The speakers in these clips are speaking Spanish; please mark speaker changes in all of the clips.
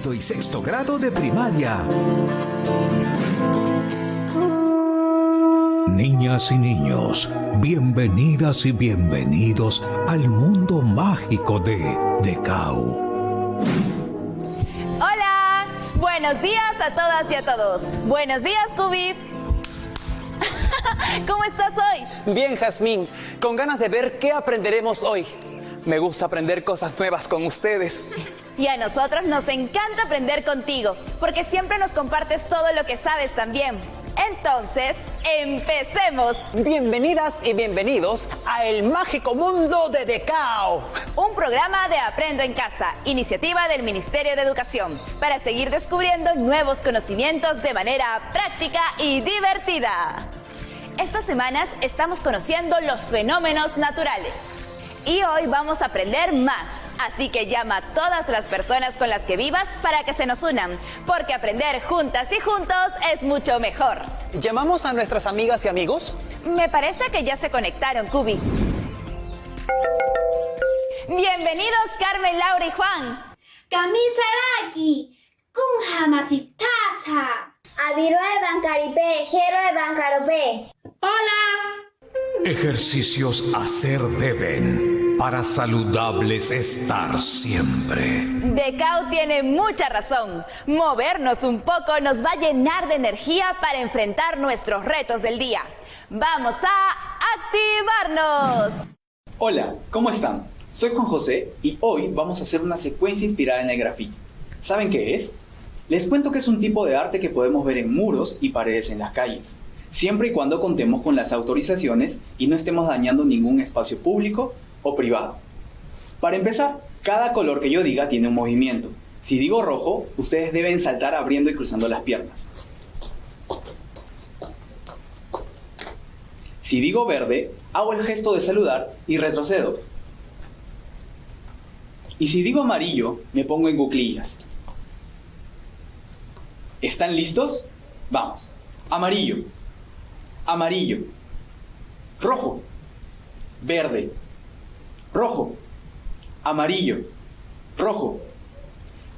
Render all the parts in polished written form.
Speaker 1: quinto y sexto grado de primaria.
Speaker 2: Niñas y niños, bienvenidas y bienvenidos al mundo mágico de Decau.
Speaker 3: ¡Hola! Buenos días a todas y a todos. Buenos días, Cubi. ¿Cómo estás hoy?
Speaker 4: Bien, Jazmín. Con ganas de ver qué aprenderemos hoy. Me gusta aprender cosas nuevas con ustedes.
Speaker 3: Y a nosotros nos encanta aprender contigo, porque siempre nos compartes todo lo que sabes también. Entonces, ¡empecemos!
Speaker 4: Bienvenidas y bienvenidos a El Mágico Mundo de Decau.
Speaker 3: Un programa de Aprendo en Casa, iniciativa del Ministerio de Educación, para seguir descubriendo nuevos conocimientos de manera práctica y divertida. Estas semanas estamos conociendo los fenómenos naturales. Y hoy vamos a aprender más, así que llama a todas las personas con las que vivas para que se nos unan, porque aprender juntas y juntos es mucho mejor.
Speaker 4: ¿Llamamos a nuestras amigas y amigos?
Speaker 3: Me parece que ya se conectaron, Cubi. Bienvenidos Carmen, Laura y Juan.
Speaker 5: Kamisaraki, Kunhamasitasa, Abiroe Bancaripe, Jeroe Bancarope. ¡Hola!
Speaker 2: Ejercicios hacer deben para saludables estar siempre.
Speaker 3: Decau tiene mucha razón. Movernos un poco nos va a llenar de energía para enfrentar nuestros retos del día. ¡Vamos a activarnos!
Speaker 6: Hola, ¿cómo están? Soy Juan José y hoy vamos a hacer una secuencia inspirada en el grafiti. ¿Saben qué es? Les cuento que es un tipo de arte que podemos ver en muros y paredes en las calles, siempre y cuando contemos con las autorizaciones y no estemos dañando ningún espacio público o privado. Para empezar, cada color que yo diga tiene un movimiento. Si digo rojo, ustedes deben saltar abriendo y cruzando las piernas. Si digo verde, hago el gesto de saludar y retrocedo. Y si digo amarillo, me pongo en cuclillas. ¿Están listos? Vamos. Amarillo. Amarillo. Rojo. Verde. Rojo. Amarillo. Rojo.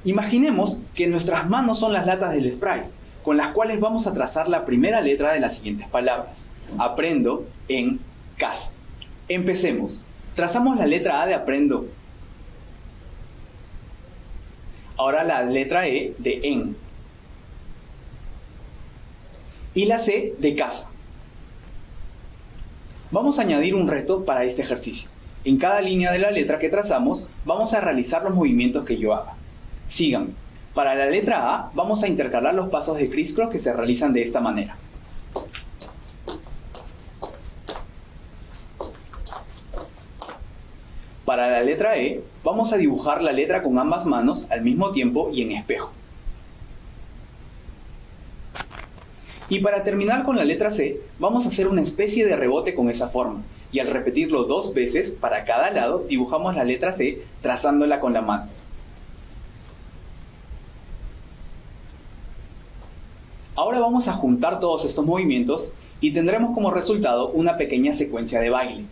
Speaker 6: Imaginemos que nuestras manos son las latas del spray, con las cuales vamos a trazar la primera letra de las siguientes palabras. Aprendo en casa. Empecemos. Trazamos la letra A de aprendo. Ahora la letra E de en. Y la C de casa. Vamos a añadir un reto para este ejercicio. En cada línea de la letra que trazamos, vamos a realizar los movimientos que yo haga. Síganme. Para la letra A, vamos a intercalar los pasos de criss-cross que se realizan de esta manera. Para la letra E, vamos a dibujar la letra con ambas manos al mismo tiempo y en espejo. Y para terminar con la letra C, vamos a hacer una especie de rebote con esa forma. Y al repetirlo 2 veces para cada lado, dibujamos la letra C trazándola con la mano. Ahora vamos a juntar todos estos movimientos y tendremos como resultado una pequeña secuencia de baile.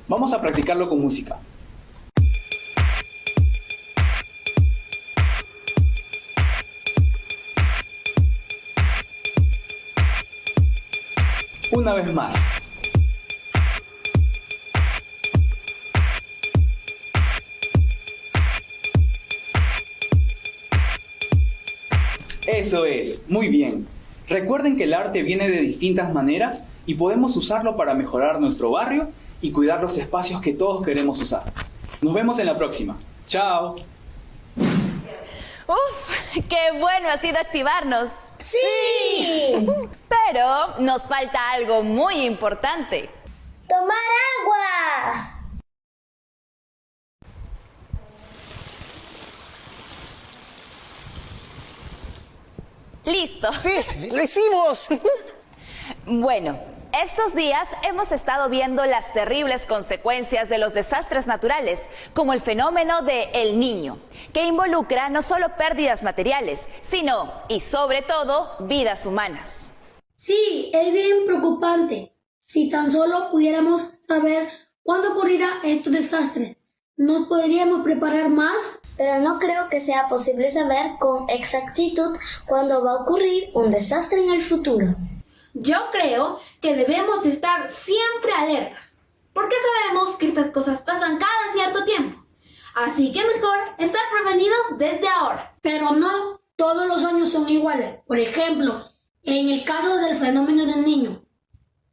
Speaker 6: Vamos a practicarlo con música. Una vez más. Eso es, muy bien. Recuerden que el arte viene de distintas maneras y podemos usarlo para mejorar nuestro barrio y cuidar los espacios que todos queremos usar. Nos vemos en la próxima. ¡Chao!
Speaker 3: ¡Uf! ¡Qué bueno ha sido activarnos!
Speaker 5: ¡Sí!
Speaker 3: Pero nos falta algo muy importante.
Speaker 5: ¡Tomar agua!
Speaker 3: ¡Listo!
Speaker 4: ¡Sí! ¡Lo hicimos!
Speaker 3: Bueno, estos días hemos estado viendo las terribles consecuencias de los desastres naturales, como el fenómeno de El Niño, que involucra no solo pérdidas materiales, sino, y sobre todo, vidas humanas.
Speaker 5: Sí, es bien preocupante.
Speaker 7: Si tan solo pudiéramos saber cuándo ocurrirá este desastre, ¿nos podríamos preparar más?
Speaker 5: Pero no creo que sea posible saber con exactitud cuándo va a ocurrir un desastre en el futuro.
Speaker 8: Yo creo que debemos estar siempre alertas, porque sabemos que estas cosas pasan cada cierto tiempo. Así que mejor estar prevenidos desde ahora.
Speaker 7: Pero no todos los años son iguales. Por ejemplo, en el caso del fenómeno del niño,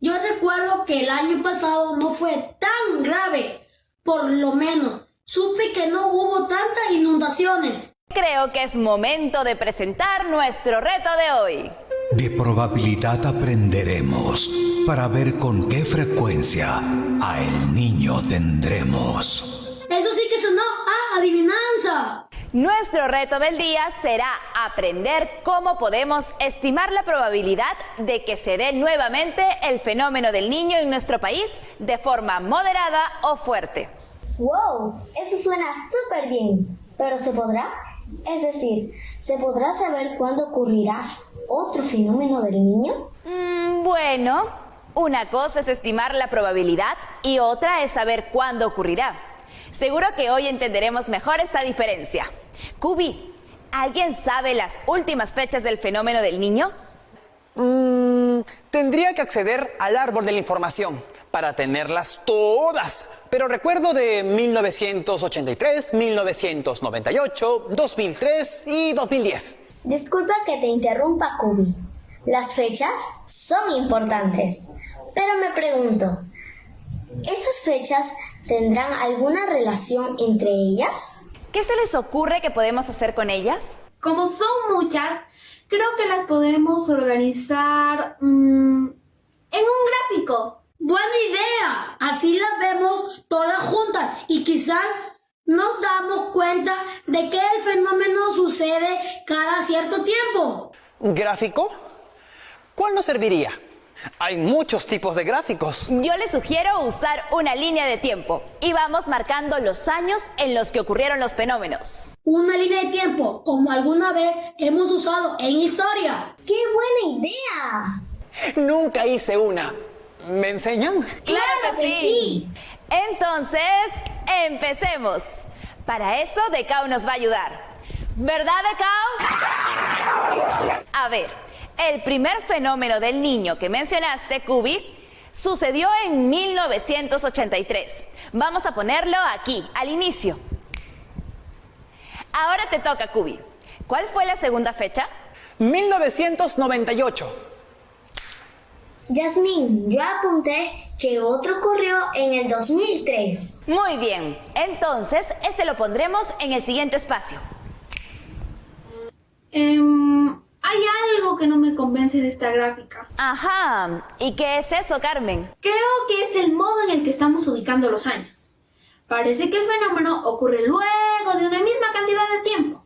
Speaker 7: yo recuerdo que el año pasado no fue tan grave. Por lo menos, supe que no hubo tantas inundaciones.
Speaker 3: Creo que es momento de presentar nuestro reto de hoy.
Speaker 2: De probabilidad aprenderemos para ver con qué frecuencia a el niño tendremos.
Speaker 7: Eso sí que sonó a adivinanza.
Speaker 3: Nuestro reto del día será aprender cómo podemos estimar la probabilidad de que se dé nuevamente el fenómeno del niño en nuestro país de forma moderada o fuerte.
Speaker 5: ¡Wow! Eso suena súper bien. ¿Pero se podrá? Es decir, ¿se podrá saber cuándo ocurrirá otro fenómeno del niño?
Speaker 3: Bueno, una cosa es estimar la probabilidad y otra es saber cuándo ocurrirá. Seguro que hoy entenderemos mejor esta diferencia. Cubi, ¿alguien sabe las últimas fechas del fenómeno del niño?
Speaker 4: Tendría que acceder al árbol de la información para tenerlas todas. Pero recuerdo de 1983, 1998, 2003 y 2010.
Speaker 5: Disculpa que te interrumpa, Kubi. Las fechas son importantes. Pero me pregunto, ¿esas fechas tendrán alguna relación entre ellas?
Speaker 3: ¿Qué se les ocurre que podemos hacer con ellas?
Speaker 8: Como son muchas, creo que las podemos organizar en un gráfico.
Speaker 7: Buena idea. Así las vemos todas juntas y quizás nos damos cuenta de que el fenómeno sucede cada cierto tiempo.
Speaker 4: ¿Gráfico? ¿Cuál nos serviría? Hay muchos tipos de gráficos.
Speaker 3: Yo les sugiero usar una línea de tiempo y vamos marcando los años en los que ocurrieron los fenómenos.
Speaker 7: Una línea de tiempo, como alguna vez hemos usado en historia.
Speaker 5: ¡Qué buena idea!
Speaker 4: Nunca hice una. ¿Me enseñan?
Speaker 3: ¡Claro que sí! Entonces, empecemos. Para eso, Decau nos va a ayudar. ¿Verdad, Decau? A ver, el primer fenómeno del niño que mencionaste, Kubi, sucedió en 1983. Vamos a ponerlo aquí, al inicio. Ahora te toca, Kubi. ¿Cuál fue la segunda fecha?
Speaker 4: 1998.
Speaker 5: Yasmín, yo apunté que otro ocurrió en el 2003.
Speaker 3: Muy bien, entonces ese lo pondremos en el siguiente espacio.
Speaker 8: Hay algo que no me convence de esta gráfica.
Speaker 3: Ajá, ¿y qué es eso, Carmen?
Speaker 8: Creo que es el modo en el que estamos ubicando los años. Parece que el fenómeno ocurre luego de una misma cantidad de tiempo.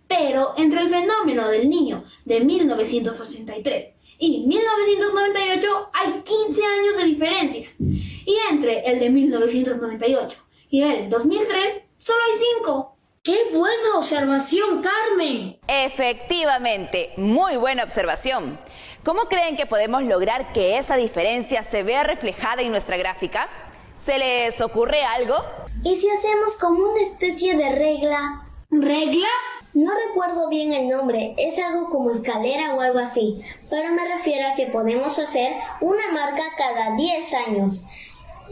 Speaker 8: Pero entre el fenómeno del niño de 1983 y 1998 hay 15 años de diferencia. Y entre el de 1998 y el 2003 solo hay 5.
Speaker 7: ¡Qué buena observación, Carmen!
Speaker 3: Efectivamente, muy buena observación. ¿Cómo creen que podemos lograr que esa diferencia se vea reflejada en nuestra gráfica? ¿Se les ocurre algo?
Speaker 5: ¿Y si hacemos como una especie de regla?
Speaker 7: ¿Regla?
Speaker 5: No recuerdo bien el nombre, es algo como escalera o algo así, pero me refiero a que podemos hacer una marca cada 10 años.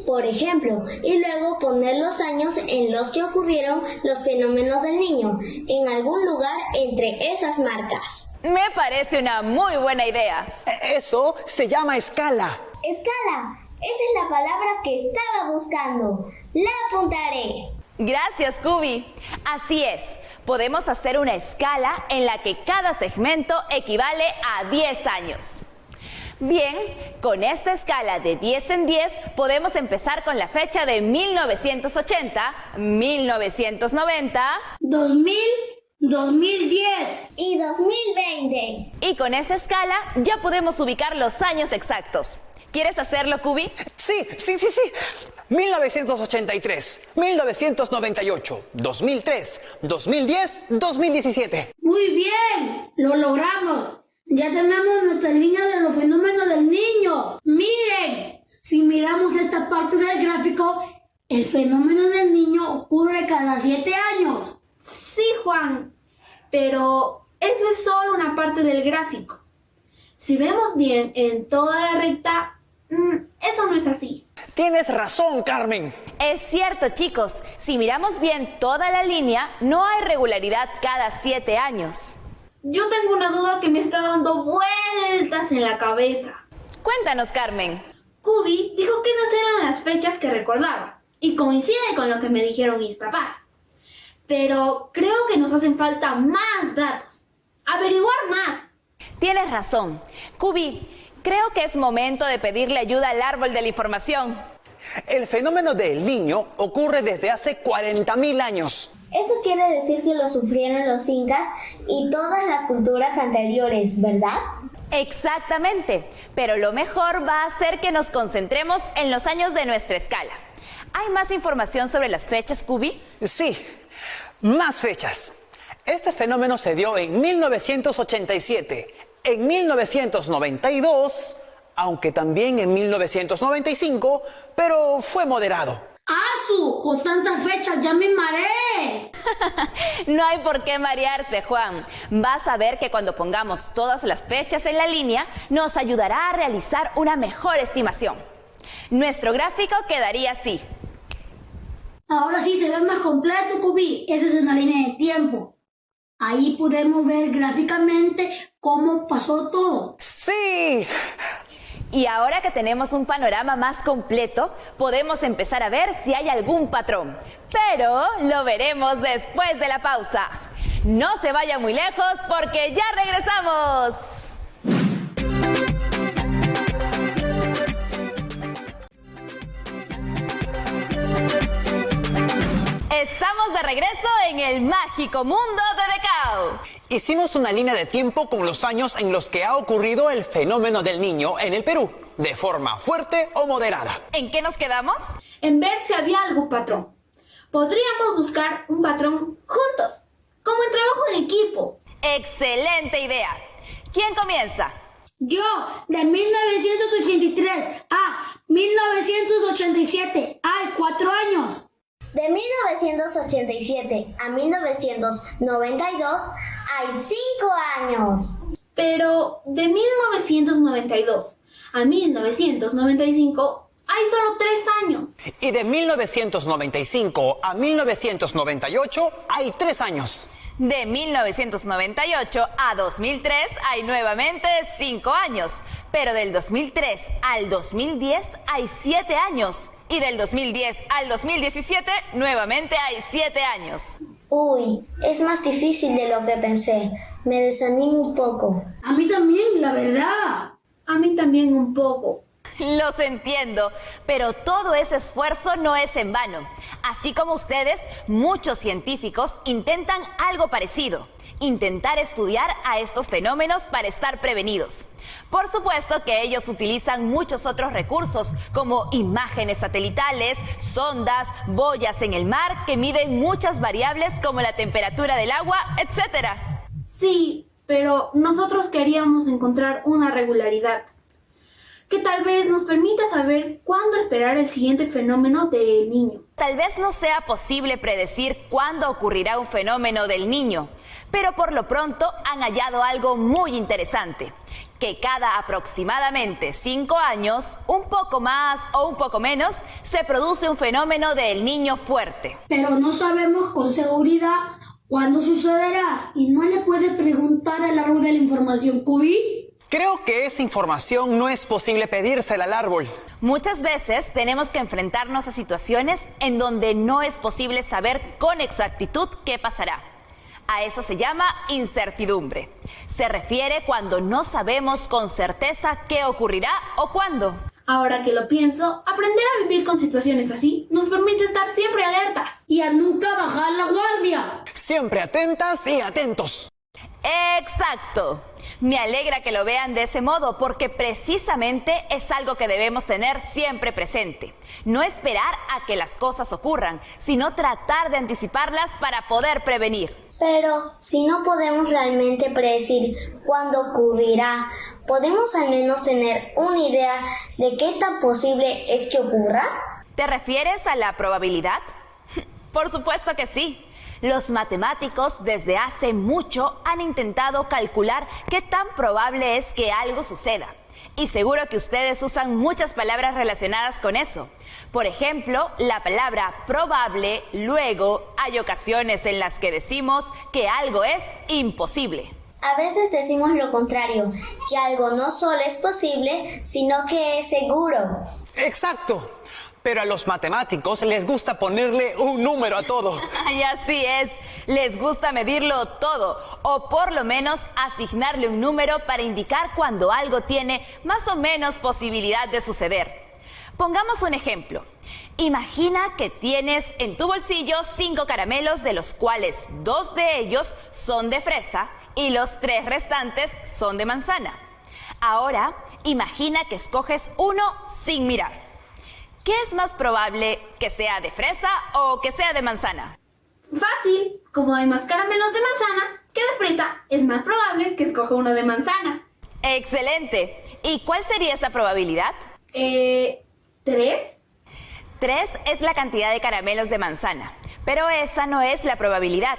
Speaker 5: Por ejemplo, y luego poner los años en los que ocurrieron los fenómenos del niño, en algún lugar entre esas marcas.
Speaker 3: Me parece una muy buena idea.
Speaker 4: Eso se llama escala.
Speaker 5: Escala, esa es la palabra que estaba buscando. La apuntaré.
Speaker 3: Gracias, Kubi. Así es, podemos hacer una escala en la que cada segmento equivale a 10 años. Bien, con esta escala de 10 en 10 podemos empezar con la fecha de 1980, 1990...
Speaker 7: 2000, 2010
Speaker 5: y 2020.
Speaker 3: Y con esa escala ya podemos ubicar los años exactos. ¿Quieres hacerlo, Kubi?
Speaker 4: Sí. 1983, 1998, 2003, 2010, 2017.
Speaker 7: Muy bien, lo logramos. Ya tenemos nuestra línea de los fenómenos del niño. Miren, Si miramos esta parte del gráfico, el fenómeno del niño ocurre cada 7 años.
Speaker 8: Sí, Juan, pero eso es solo una parte del gráfico. Si vemos bien en toda la recta, eso no es así.
Speaker 4: Tienes razón, Carmen.
Speaker 3: Es cierto, chicos, si miramos bien toda la línea, no hay regularidad cada 7 años.
Speaker 8: Yo tengo una duda que me está dando vueltas en la cabeza.
Speaker 3: Cuéntanos, Carmen.
Speaker 8: Cubi dijo que esas eran las fechas que recordaba, y coincide con lo que me dijeron mis papás. Pero creo que nos hacen falta más datos. Averiguar más.
Speaker 3: Tienes razón. Cubi, creo que es momento de pedirle ayuda al árbol de la información.
Speaker 4: El fenómeno del Niño ocurre desde hace 40.000 años.
Speaker 5: Eso quiere decir que lo sufrieron los incas y todas las culturas anteriores, ¿verdad?
Speaker 3: Exactamente, pero lo mejor va a ser que nos concentremos en los años de nuestra escala. ¿Hay más información sobre las fechas, Cubi?
Speaker 4: Sí, más fechas. Este fenómeno se dio en 1987, en 1992, aunque también en 1995, pero fue moderado.
Speaker 7: ¡Asu! Con tantas fechas ya me mareé.
Speaker 3: No hay por qué marearse, Juan. Vas a ver que cuando pongamos todas las fechas en la línea, nos ayudará a realizar una mejor estimación. Nuestro gráfico quedaría así.
Speaker 7: Ahora sí se ve más completo, Cubi. Esa es una línea de tiempo. Ahí podemos ver gráficamente cómo pasó todo.
Speaker 4: ¡Sí!
Speaker 3: Y ahora que tenemos un panorama más completo, podemos empezar a ver si hay algún patrón. Pero lo veremos después de la pausa. No se vaya muy lejos porque ya regresamos. Estamos de regreso en el mágico mundo de Decao.
Speaker 4: Hicimos una línea de tiempo con los años en los que ha ocurrido el fenómeno del Niño en el Perú, de forma fuerte o moderada.
Speaker 3: ¿En qué nos quedamos?
Speaker 8: En ver si había algún patrón. Podríamos buscar un patrón juntos, como en trabajo en equipo.
Speaker 3: Excelente idea. ¿Quién comienza?
Speaker 7: Yo, de 1983 a 1987, hay 4 años.
Speaker 5: De 1987 a 1992 hay 5 años.
Speaker 8: Pero de 1992 a 1995 hay solo 3 años.
Speaker 4: Y de 1995 a 1998 hay 3 años.
Speaker 3: De 1998 a 2003 hay nuevamente 5 años, pero del 2003 al 2010 hay 7 años y del 2010 al 2017 nuevamente hay 7 años.
Speaker 5: Uy, es más difícil de lo que pensé. Me desanimo un poco.
Speaker 7: A mí también, la verdad.
Speaker 8: A mí también un poco.
Speaker 3: Los entiendo, pero todo ese esfuerzo no es en vano. Así como ustedes, muchos científicos intentan algo parecido, intentar estudiar a estos fenómenos para estar prevenidos. Por supuesto que ellos utilizan muchos otros recursos, como imágenes satelitales, sondas, boyas en el mar que miden muchas variables como la temperatura del agua, etc.
Speaker 8: Sí, pero nosotros queríamos encontrar una regularidad que tal vez nos permita saber cuándo esperar el siguiente fenómeno del Niño.
Speaker 3: Tal vez no sea posible predecir cuándo ocurrirá un fenómeno del Niño, pero por lo pronto han hallado algo muy interesante, que cada aproximadamente 5 años, un poco más o un poco menos, se produce un fenómeno del Niño fuerte.
Speaker 7: Pero no sabemos con seguridad cuándo sucederá y no le puedes preguntar al árbol de la información, Cubi.
Speaker 4: Creo que esa información no es posible pedírsela al árbol.
Speaker 3: Muchas veces tenemos que enfrentarnos a situaciones en donde no es posible saber con exactitud qué pasará. A eso se llama incertidumbre. Se refiere cuando no sabemos con certeza qué ocurrirá o cuándo.
Speaker 8: Ahora que lo pienso, aprender a vivir con situaciones así nos permite estar siempre alertas.
Speaker 7: Y a nunca bajar la guardia.
Speaker 4: Siempre atentas y atentos.
Speaker 3: ¡Exacto! Me alegra que lo vean de ese modo porque precisamente es algo que debemos tener siempre presente. No esperar a que las cosas ocurran, sino tratar de anticiparlas para poder prevenir.
Speaker 5: Pero si no podemos realmente predecir cuándo ocurrirá, ¿podemos al menos tener una idea de qué tan posible es que ocurra?
Speaker 3: ¿Te refieres a la probabilidad? Por supuesto que sí. Los matemáticos desde hace mucho han intentado calcular qué tan probable es que algo suceda. Y seguro que ustedes usan muchas palabras relacionadas con eso. Por ejemplo, la palabra probable, luego hay ocasiones en las que decimos que algo es imposible.
Speaker 5: A veces decimos lo contrario, que algo no solo es posible, sino que es seguro.
Speaker 4: Exacto. Pero a los matemáticos les gusta ponerle un número a todo.
Speaker 3: Y así es, les gusta medirlo todo, o por lo menos asignarle un número para indicar cuando algo tiene más o menos posibilidad de suceder. Pongamos un ejemplo. Imagina que tienes en tu bolsillo 5 caramelos, de los cuales 2 de ellos son de fresa y los 3 restantes son de manzana. Ahora, imagina que escoges uno sin mirar. ¿Qué es más probable, que sea de fresa o que sea de manzana?
Speaker 8: Fácil, como hay más caramelos de manzana que de fresa, es más probable que escoja uno de manzana.
Speaker 3: ¡Excelente! ¿Y cuál sería esa probabilidad?
Speaker 8: 3.
Speaker 3: 3 es la cantidad de caramelos de manzana, pero esa no es la probabilidad.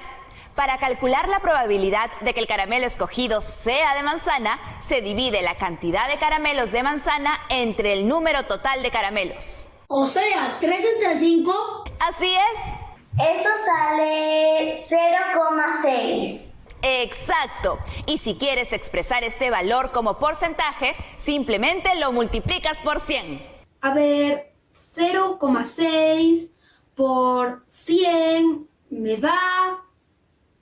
Speaker 3: Para calcular la probabilidad de que el caramelo escogido sea de manzana, se divide la cantidad de caramelos de manzana entre el número total de caramelos.
Speaker 7: O sea, 3 entre 5.
Speaker 3: Así es.
Speaker 5: Eso sale 0,6.
Speaker 3: Exacto. Y si quieres expresar este valor como porcentaje, simplemente lo multiplicas por 100.
Speaker 8: A ver, 0,6 por 100 me da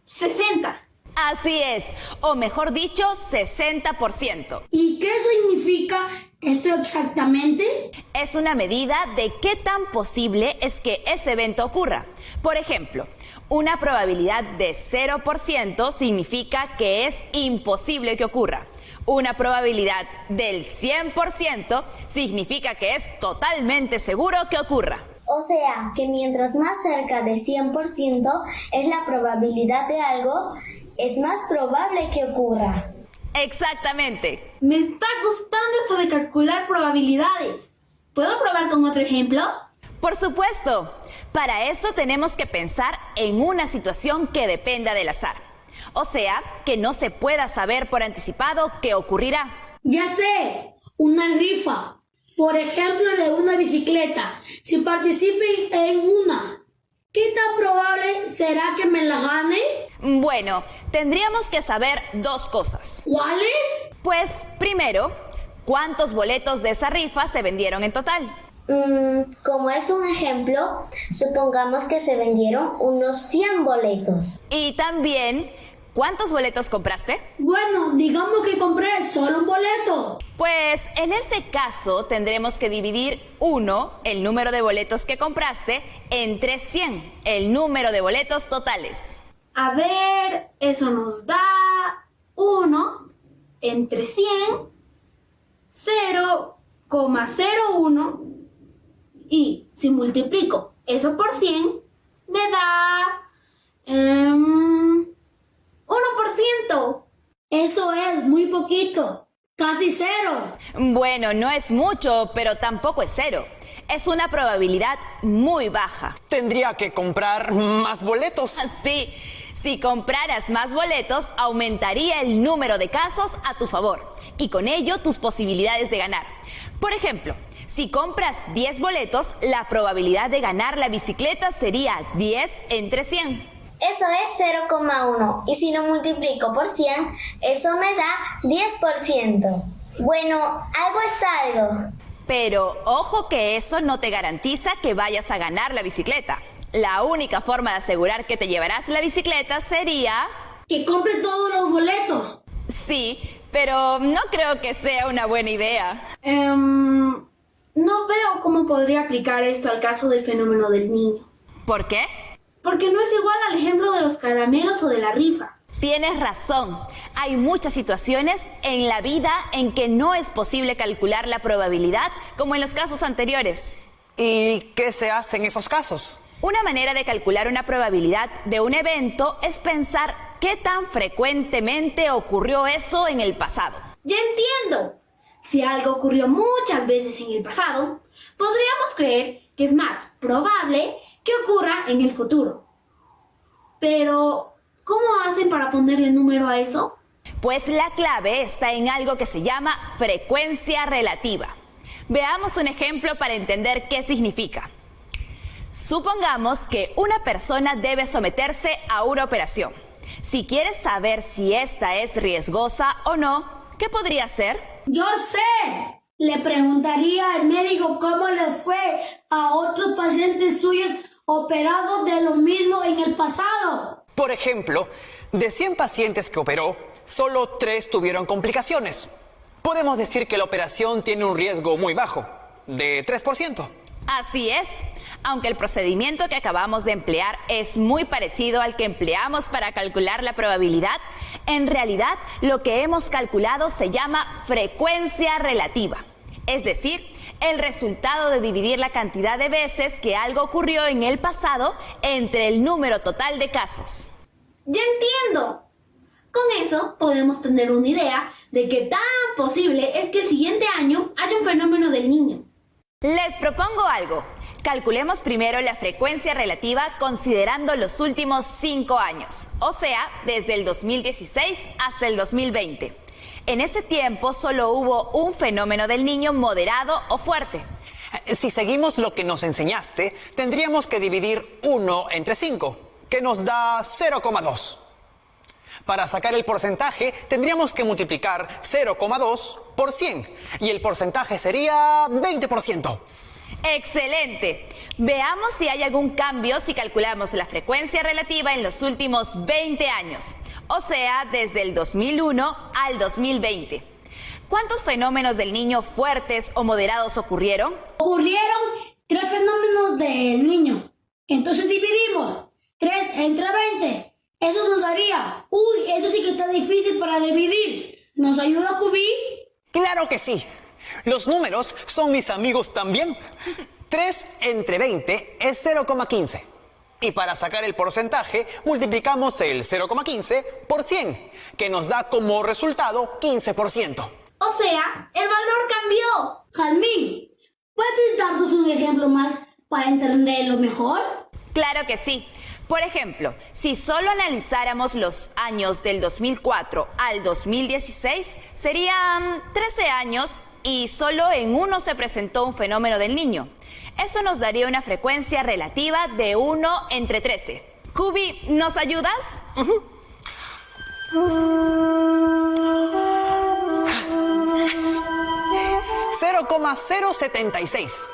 Speaker 8: 60.
Speaker 3: Así es, o mejor dicho, 60%.
Speaker 7: ¿Y qué significa esto exactamente?
Speaker 3: Es una medida de qué tan posible es que ese evento ocurra. Por ejemplo, una probabilidad de 0% significa que es imposible que ocurra. Una probabilidad del 100% significa que es totalmente seguro que ocurra.
Speaker 5: O sea, que mientras más cerca de 100% es la probabilidad de algo, es más probable que ocurra.
Speaker 3: Exactamente.
Speaker 8: Me está gustando esto de calcular probabilidades. ¿Puedo probar con otro ejemplo?
Speaker 3: Por supuesto. Para eso tenemos que pensar en una situación que dependa del azar. O sea, que no se pueda saber por anticipado qué ocurrirá.
Speaker 7: Ya sé, una rifa. Por ejemplo, de una bicicleta. Si participen en una, ¿qué tan probable será que me la gane?
Speaker 3: Bueno, tendríamos que saber 2 cosas.
Speaker 7: ¿Cuáles?
Speaker 3: Pues, primero, ¿cuántos boletos de esa rifa se vendieron en total?
Speaker 5: Como es un ejemplo, supongamos que se vendieron unos 100 boletos.
Speaker 3: Y también, ¿cuántos boletos compraste?
Speaker 7: Bueno, digamos que compré solo un boleto.
Speaker 3: Pues en ese caso tendremos que dividir 1, el número de boletos que compraste, entre 100, el número de boletos totales.
Speaker 8: A ver, eso nos da 1 entre 100, 0,01, y si multiplico eso por 100, me da 1%.
Speaker 7: Eso es muy poquito, casi 0.
Speaker 3: Bueno, no es mucho, pero tampoco es 0. Es una probabilidad muy baja.
Speaker 4: Tendría que comprar más boletos.
Speaker 3: Sí, si compraras más boletos, aumentaría el número de casos a tu favor y con ello tus posibilidades de ganar. Por ejemplo, si compras 10 boletos, la probabilidad de ganar la bicicleta sería 10 entre 100.
Speaker 5: Eso es 0,1. Y si lo multiplico por 100, eso me da 10%. Bueno, algo es algo.
Speaker 3: Pero ojo que eso no te garantiza que vayas a ganar la bicicleta. La única forma de asegurar que te llevarás la bicicleta sería...
Speaker 7: Que compre todos los boletos.
Speaker 3: Sí, pero no creo que sea una buena idea.
Speaker 8: No veo cómo podría aplicar esto al caso del fenómeno del niño.
Speaker 3: ¿Por qué?
Speaker 8: Porque no es igual al ejemplo de los caramelos o de la rifa.
Speaker 3: Tienes razón. Hay muchas situaciones en la vida en que no es posible calcular la probabilidad, como en los casos anteriores.
Speaker 4: ¿Y qué se hace en esos casos?
Speaker 3: Una manera de calcular una probabilidad de un evento es pensar qué tan frecuentemente ocurrió eso en el pasado.
Speaker 8: Ya entiendo. Si algo ocurrió muchas veces en el pasado, podríamos creer que es más probable que ocurra en el futuro. Pero, ¿cómo hacen para ponerle número a eso?
Speaker 3: Pues la clave está en algo que se llama frecuencia relativa. Veamos un ejemplo para entender qué significa. Supongamos que una persona debe someterse a una operación. Si quieres saber si esta es riesgosa o no, ¿qué podría hacer?
Speaker 7: Yo sé. Le preguntaría al médico cómo le fue a otros pacientes suyos operados de lo mismo en el pasado.
Speaker 4: Por ejemplo, de 100 pacientes que operó, solo 3 tuvieron complicaciones. Podemos decir que la operación tiene un riesgo muy bajo, de 3%.
Speaker 3: Así es. Aunque el procedimiento que acabamos de emplear es muy parecido al que empleamos para calcular la probabilidad, en realidad lo que hemos calculado se llama frecuencia relativa. Es decir, el resultado de dividir la cantidad de veces que algo ocurrió en el pasado entre el número total de casos.
Speaker 8: ¡Ya entiendo! Con eso podemos tener una idea de qué tan posible es que el siguiente año haya un fenómeno del niño.
Speaker 3: Les propongo algo. Calculemos primero la frecuencia relativa considerando los últimos 5 años, o sea, desde el 2016 hasta el 2020. En ese tiempo solo hubo un fenómeno del niño moderado o fuerte.
Speaker 4: Si seguimos lo que nos enseñaste, tendríamos que dividir 1 entre 5, que nos da 0,2. Para sacar el porcentaje, tendríamos que multiplicar 0,2 por 100, y el porcentaje sería 20%.
Speaker 3: ¡Excelente! Veamos si hay algún cambio si calculamos la frecuencia relativa en los últimos 20 años, o sea, desde el 2001 al 2020. ¿Cuántos fenómenos del niño fuertes o moderados ocurrieron?
Speaker 7: Ocurrieron 3 fenómenos del niño. Entonces dividimos 3 entre 20. Eso nos daría... Uy, eso sí que está difícil para dividir. ¿Nos ayuda, Cubi?
Speaker 4: ¡Claro que sí! Los números son mis amigos también. 3 entre 20 es 0,15. Y para sacar el porcentaje, multiplicamos el 0,15 por 100, que nos da como resultado 15%.
Speaker 8: O sea, el valor cambió.
Speaker 7: Jazmín, ¿puedes darnos un ejemplo más para entenderlo mejor?
Speaker 3: Claro que sí. Por ejemplo, si solo analizáramos los años del 2004 al 2016, serían 13 años y solo en uno se presentó un fenómeno del niño. Eso nos daría una frecuencia relativa de 1 entre 13. Cubi, ¿nos ayudas?
Speaker 4: 0,076,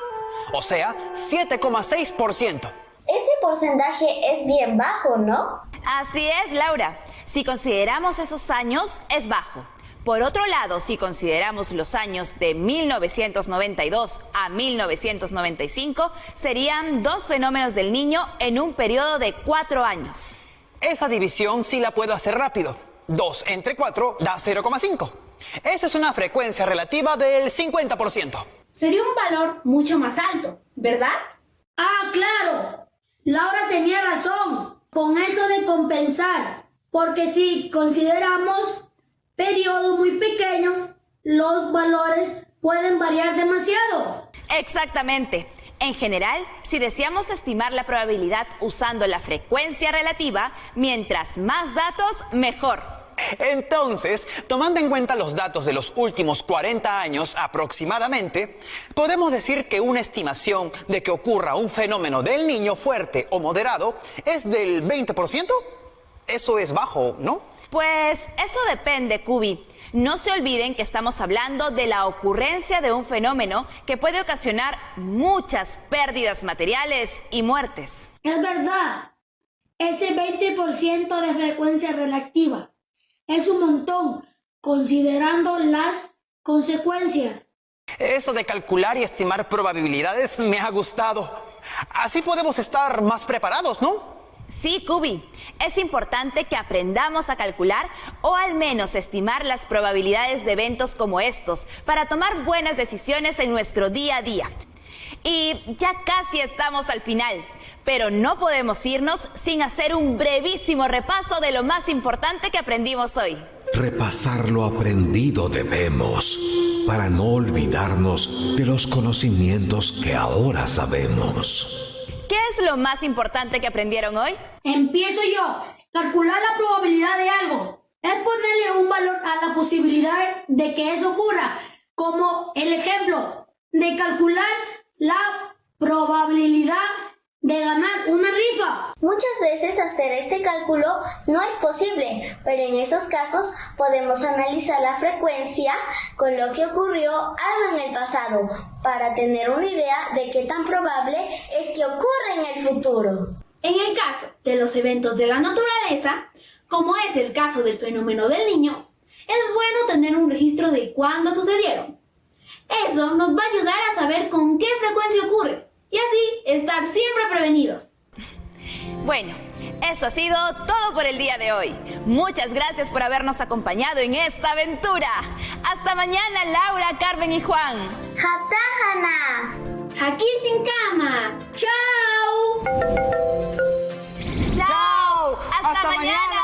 Speaker 4: o sea, 7,6%.
Speaker 5: Ese porcentaje es bien bajo, ¿no?
Speaker 3: Así es, Laura. Si consideramos esos años, es bajo. Por otro lado, si consideramos los años de 1992 a 1995, serían 2 fenómenos del niño en un periodo de 4 años.
Speaker 4: Esa división sí la puedo hacer rápido. 2 entre 4 da 0,5. Eso es una frecuencia relativa del 50%.
Speaker 8: Sería un valor mucho más alto, ¿verdad?
Speaker 7: ¡Ah, claro! Laura tenía razón con eso de compensar, porque si consideramos periodos muy pequeños, los valores pueden variar demasiado.
Speaker 3: Exactamente. En general, si deseamos estimar la probabilidad usando la frecuencia relativa, mientras más datos, mejor.
Speaker 4: Entonces, tomando en cuenta los datos de los últimos 40 años aproximadamente, podemos decir que una estimación de que ocurra un fenómeno del niño fuerte o moderado es del 20%. Eso es bajo, ¿no?
Speaker 3: Pues eso depende, Cubi. No se olviden que estamos hablando de la ocurrencia de un fenómeno que puede ocasionar muchas pérdidas materiales y muertes.
Speaker 7: Es verdad, ese 20% de frecuencia relativa es un montón, considerando las consecuencias.
Speaker 4: Eso de calcular y estimar probabilidades me ha gustado. Así podemos estar más preparados, ¿no?
Speaker 3: Sí, Cubi. Es importante que aprendamos a calcular o al menos estimar las probabilidades de eventos como estos para tomar buenas decisiones en nuestro día a día. Y ya casi estamos al final, pero no podemos irnos sin hacer un brevísimo repaso de lo más importante que aprendimos hoy.
Speaker 2: Repasar lo aprendido debemos, para no olvidarnos de los conocimientos que ahora sabemos.
Speaker 3: ¿Qué es lo más importante que aprendieron hoy?
Speaker 7: Empiezo yo. Calcular la probabilidad de algo es ponerle un valor a la posibilidad de que eso ocurra, como el ejemplo de calcular la probabilidad de ganar una rifa.
Speaker 5: Muchas veces hacer este cálculo no es posible, pero en esos casos podemos analizar la frecuencia con lo que ocurrió algo en el pasado para tener una idea de qué tan probable es que ocurra en el futuro.
Speaker 8: En el caso de los eventos de la naturaleza, como es el caso del fenómeno del Niño, es bueno tener un registro de cuándo sucedieron. Eso nos va a ayudar a saber con qué frecuencia ocurre y así estar siempre prevenidos.
Speaker 3: Bueno, eso ha sido todo por el día de hoy. Muchas gracias por habernos acompañado en esta aventura. Hasta mañana, Laura, Carmen y Juan.
Speaker 5: ¡Hatajana!
Speaker 8: Aquí sin cama. ¡Chao!
Speaker 3: ¡Chao! ¡Hasta mañana!